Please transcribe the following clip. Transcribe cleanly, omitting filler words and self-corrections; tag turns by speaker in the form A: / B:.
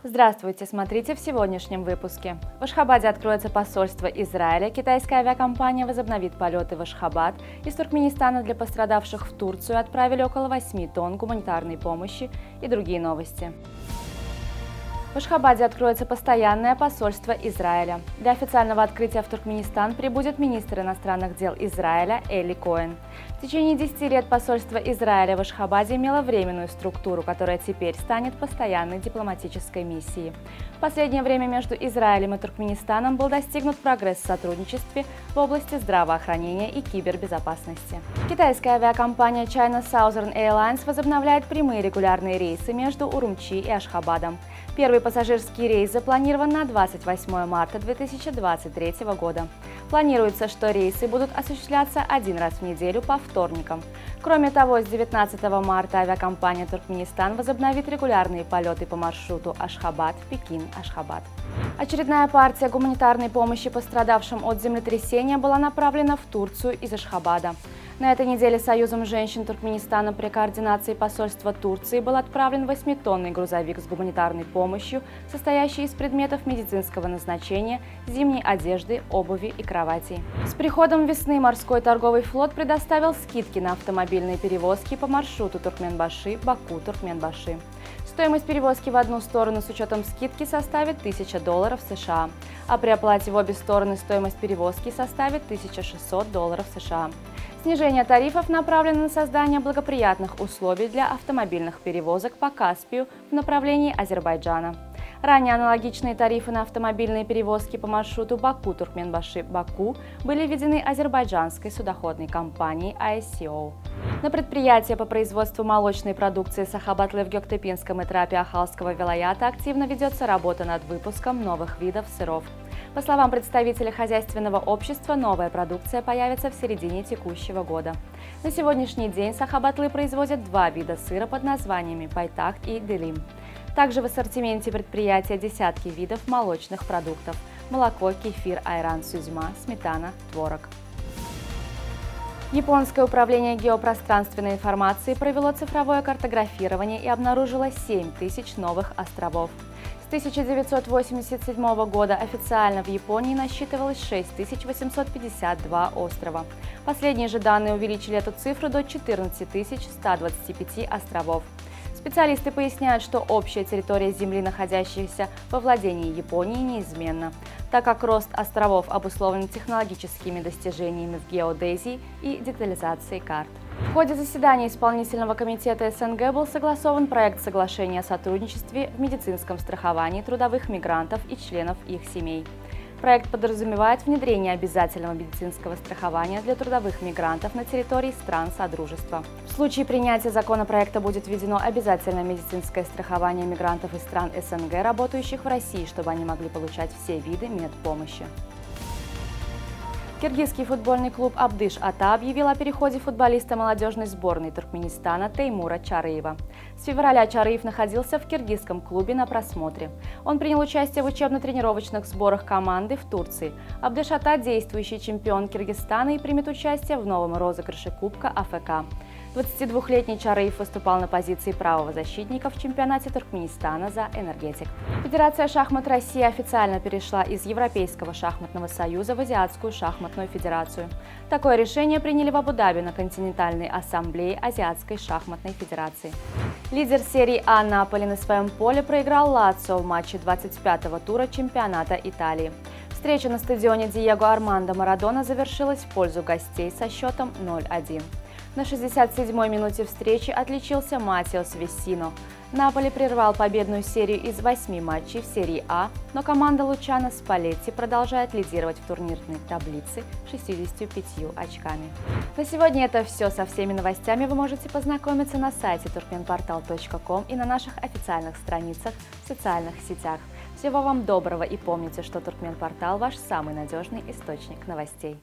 A: Здравствуйте, смотрите в сегодняшнем выпуске. В Ашхабаде откроется посольство Израиля, китайская авиакомпания возобновит полеты в Ашхабад, из Туркменистана для пострадавших в Турцию отправили около 8 тонн гуманитарной помощи и другие новости. В Ашхабаде откроется постоянное посольство Израиля. Для официального открытия в Туркменистан прибудет министр иностранных дел Израиля Эли Коэн. В течение 10 лет посольство Израиля в Ашхабаде имело временную структуру, которая теперь станет постоянной дипломатической миссией. В последнее время между Израилем и Туркменистаном был достигнут прогресс в сотрудничестве в области здравоохранения и кибербезопасности. Китайская авиакомпания China Southern Airlines возобновляет прямые регулярные рейсы между Урумчи и Ашхабадом. Первый пассажирский рейс запланирован на 28 марта 2023 года. Планируется, что рейсы будут осуществляться один раз в неделю по вторникам. Кроме того, с 19 марта авиакомпания Туркменистан возобновит регулярные полеты по маршруту Ашхабад-Пекин-Ашхабад. Очередная партия гуманитарной помощи пострадавшим от землетрясения была направлена в Турцию из Ашхабада. На этой неделе Союзом женщин Туркменистана при координации посольства Турции был отправлен 8-тонный грузовик с гуманитарной помощью, состоящий из предметов медицинского назначения, зимней одежды, обуви и кроватей. С приходом весны морской торговый флот предоставил скидки на автомобильные перевозки по маршруту Туркменбаши-Баку-Туркменбаши. Стоимость перевозки в одну сторону с учетом скидки составит $1000 США, а при оплате в обе стороны стоимость перевозки составит $1600 США. Снижение тарифов направлено на создание благоприятных условий для автомобильных перевозок по Каспию в направлении Азербайджана. Ранее аналогичные тарифы на автомобильные перевозки по маршруту Баку-Туркменбаши-Баку были введены азербайджанской судоходной компанией ISCO. На предприятии по производству молочной продукции Сахабатлы в Гёктепинском этапе Ахалского вилаята активно ведется работа над выпуском новых видов сыров. По словам представителя хозяйственного общества, новая продукция появится в середине текущего года. На сегодняшний день Сахабатлы производят два вида сыра под названиями Байтак и Делим. Также в ассортименте предприятия десятки видов молочных продуктов – молоко, кефир, айран, сюзьма, сметана, творог. Японское управление геопространственной информации провело цифровое картографирование и обнаружило 7000 новых островов. С 1987 года официально в Японии насчитывалось 6852 острова. Последние же данные увеличили эту цифру до 14125 островов. Специалисты поясняют, что общая территория Земли, находящаяся во владении Японии, неизменна, так как рост островов обусловлен технологическими достижениями в геодезии и детализации карт. В ходе заседания Исполнительного комитета СНГ был согласован проект соглашения о сотрудничестве в медицинском страховании трудовых мигрантов и членов их семей. Проект подразумевает внедрение обязательного медицинского страхования для трудовых мигрантов на территории стран Содружества. В случае принятия законопроекта будет введено обязательное медицинское страхование мигрантов из стран СНГ, работающих в России, чтобы они могли получать все виды медпомощи. Киргизский футбольный клуб «Абдыш-Ата» объявил о переходе футболиста молодежной сборной Туркменистана Теймура Чарыева. С февраля Чарыев находился в киргизском клубе на просмотре. Он принял участие в учебно-тренировочных сборах команды в Турции. «Абдыш-Ата» – действующий чемпион Киргизстана и примет участие в новом розыгрыше Кубка АФК. 22-летний Чарыев выступал на позиции правого защитника в чемпионате Туркменистана за «Энергетик». Федерация шахмат России официально перешла из Европейского шахматного союза в Азиатскую шахматную федерацию. Такое решение приняли в Абу-Даби на континентальной ассамблее Азиатской шахматной федерации. Лидер серии А Наполи на своем поле проиграл Лацио в матче 25-го тура чемпионата Италии. Встреча на стадионе Диего Армандо Марадона завершилась в пользу гостей со счетом 0-1. На 67-й минуте встречи отличился Матеос Вессино. Наполи прервал победную серию из 8 матчей в серии А, но команда Лучано Спалетти продолжает лидировать в турнирной таблице 65 очками. На сегодня это все. Со всеми новостями вы можете познакомиться на сайте turkmenportal.com и на наших официальных страницах в социальных сетях. Всего вам доброго и помните, что Туркменпортал – ваш самый надежный источник новостей.